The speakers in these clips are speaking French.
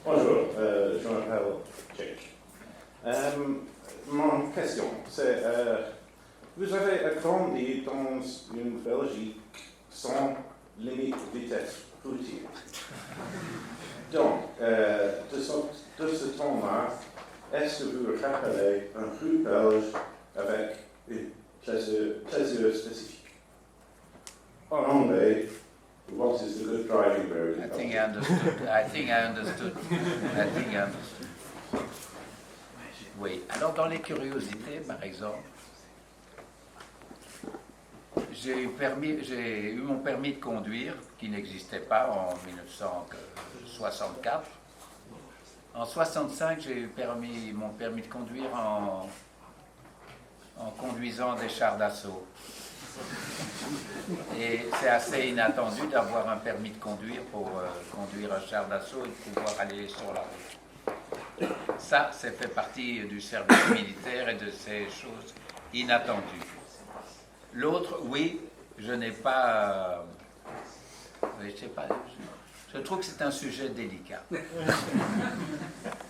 Bonjour, je m'appelle Jake. Mon question, c'est, vous avez grandi dans une Belgique sans limite de vitesse routière. Donc, de ce temps-là, est-ce que vous vous rappelez un rue belge avec une plaisir spécifique? En anglais, what is the good driving road? I think I understood. Oui, alors dans les curiosités, par exemple, j'ai eu mon permis de conduire, qui n'existait pas en 1964. En 65, j'ai eu mon permis de conduire en conduisant des chars d'assaut. Et c'est assez inattendu d'avoir un permis de conduire pour conduire un char d'assaut et de pouvoir aller sur la route. Ça fait partie du service militaire et de ces choses inattendues. L'autre, oui, je n'ai pas... je sais pas... Je trouve que c'est un sujet délicat.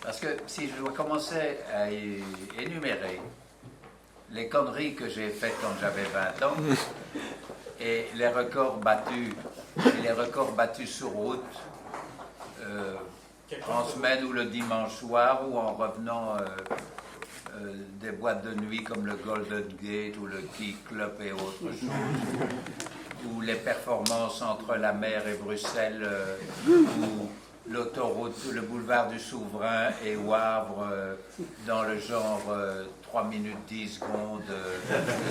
Parce que si je dois commencer à énumérer les conneries que j'ai faites quand j'avais 20 ans et les records battus sur route en semaine ou le dimanche soir ou en revenant des boîtes de nuit comme le Golden Gate ou le Key Club et autres choses, ou les performances entre la mer et Bruxelles, ou l'autoroute, le boulevard du Souverain et Wavre dans le genre 3 minutes 10 secondes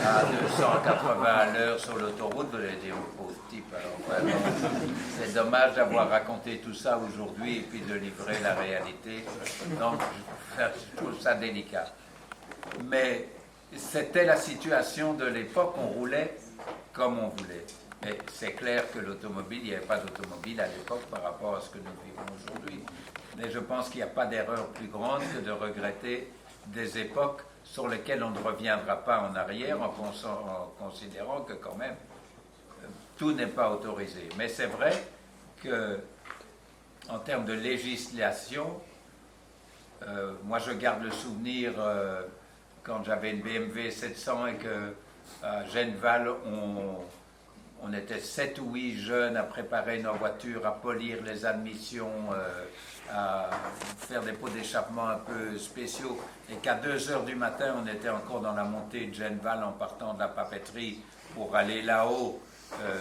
à 280 à l'heure sur l'autoroute, vous allez dire, pauvre type, alors vraiment, c'est dommage d'avoir raconté tout ça aujourd'hui et puis de livrer la réalité. Donc, je trouve ça délicat. Mais c'était la situation de l'époque, on roulait comme on voulait. Mais c'est clair que l'automobile, il n'y avait pas d'automobile à l'époque par rapport à ce que nous vivons aujourd'hui. Mais je pense qu'il n'y a pas d'erreur plus grande que de regretter des époques sur lesquelles on ne reviendra pas en arrière en considérant que quand même tout n'est pas autorisé. Mais c'est vrai que en termes de législation, moi je garde le souvenir quand j'avais une BMW 700 et que à Genneval, on était 7 ou 8 jeunes à préparer nos voitures, à polir les admissions, à faire des pots d'échappement un peu spéciaux, et qu'à 2 heures du matin, on était encore dans la montée de Genneval en partant de la papeterie pour aller là-haut.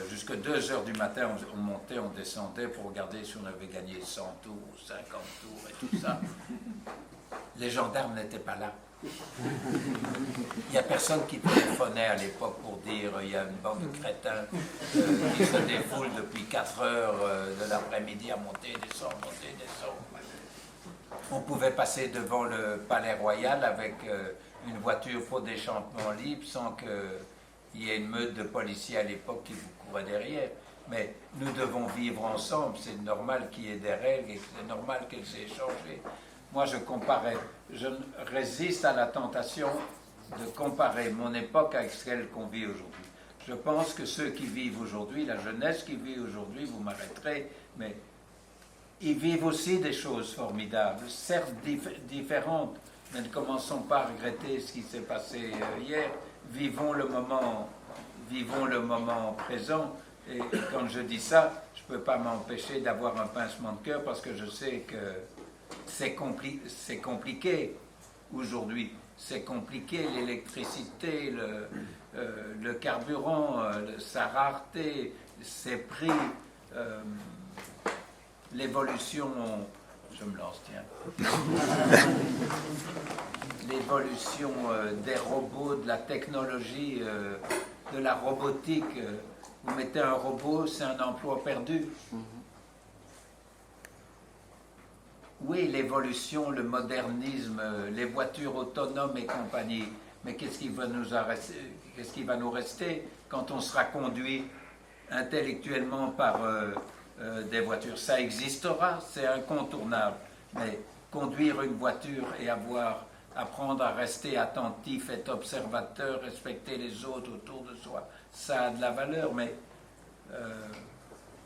Jusqu'à 2 heures du matin, on montait, on descendait pour regarder si on avait gagné 100 tours, 50 tours et tout ça. Les gendarmes n'étaient pas là. Il n'y a personne qui téléphonait à l'époque pour dire il y a une bande de crétins qui se défoule depuis 4 heures de l'après-midi à monter, descendre, monter, descendre. On pouvait passer devant le Palais Royal avec une voiture pour d'échappement libre sans qu'il y ait une meute de policiers à l'époque qui vous courait derrière. Mais nous devons vivre ensemble, c'est normal qu'il y ait des règles et c'est normal qu'elles aient changé. Moi, je résiste à la tentation de comparer mon époque avec celle qu'on vit aujourd'hui. Je pense que ceux qui vivent aujourd'hui, la jeunesse qui vit aujourd'hui, vous m'arrêterez, mais ils vivent aussi des choses formidables, certes différentes, mais ne commençons pas à regretter ce qui s'est passé hier. Vivons le moment présent. Et quand je dis ça, je ne peux pas m'empêcher d'avoir un pincement de cœur parce que je sais que c'est compliqué aujourd'hui. C'est compliqué, l'électricité, le carburant, sa rareté, ses prix, l'évolution... Je me lance, tiens. L'évolution des robots, de la technologie, de la robotique. Vous mettez un robot, c'est un emploi perdu. Oui, l'évolution, le modernisme, les voitures autonomes et compagnie. Mais qu'est-ce qui va nous rester quand on sera conduit intellectuellement par des voitures? Ça existera, c'est incontournable. Mais conduire une voiture et apprendre à rester attentif, être observateur, respecter les autres autour de soi, ça a de la valeur. Mais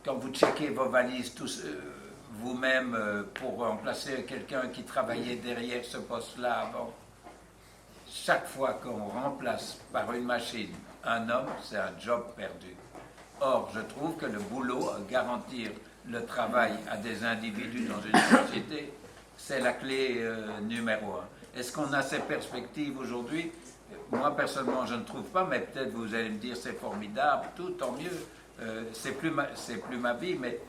quand vous checkez vos valises, vous-même pour remplacer quelqu'un qui travaillait derrière ce poste-là avant. Chaque fois qu'on remplace par une machine un homme, c'est un job perdu. Or, je trouve que le boulot, garantir le travail à des individus dans une société, c'est la clé numéro un. Est-ce qu'on a ces perspectives aujourd'hui? Moi, personnellement, je ne trouve pas, mais peut-être vous allez me dire c'est formidable, tout, tant mieux. C'est plus ma vie, mais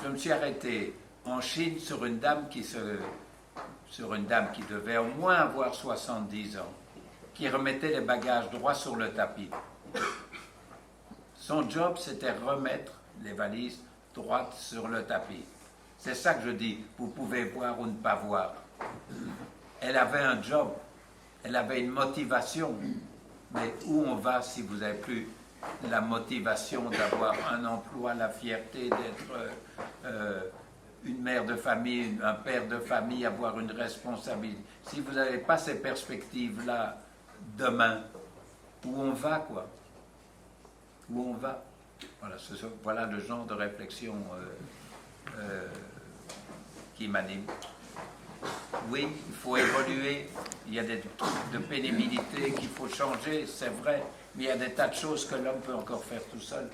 je me suis arrêté en Chine sur une dame qui devait au moins avoir 70 ans, qui remettait les bagages droits sur le tapis. Son job, c'était remettre les valises droites sur le tapis. C'est ça que je dis, vous pouvez voir ou ne pas voir. Elle avait un job, elle avait une motivation, mais où on va si vous n'avez plus la motivation d'avoir un emploi, la fierté d'être une mère de famille, un père de famille, avoir une responsabilité. Si vous n'avez pas ces perspectives-là demain, où on va, quoi? Où on va? Voilà le genre de réflexion qui m'anime. Oui, il faut évoluer, il y a des trucs de pénibilité qu'il faut changer, c'est vrai, mais il y a des tas de choses que l'homme peut encore faire tout seul.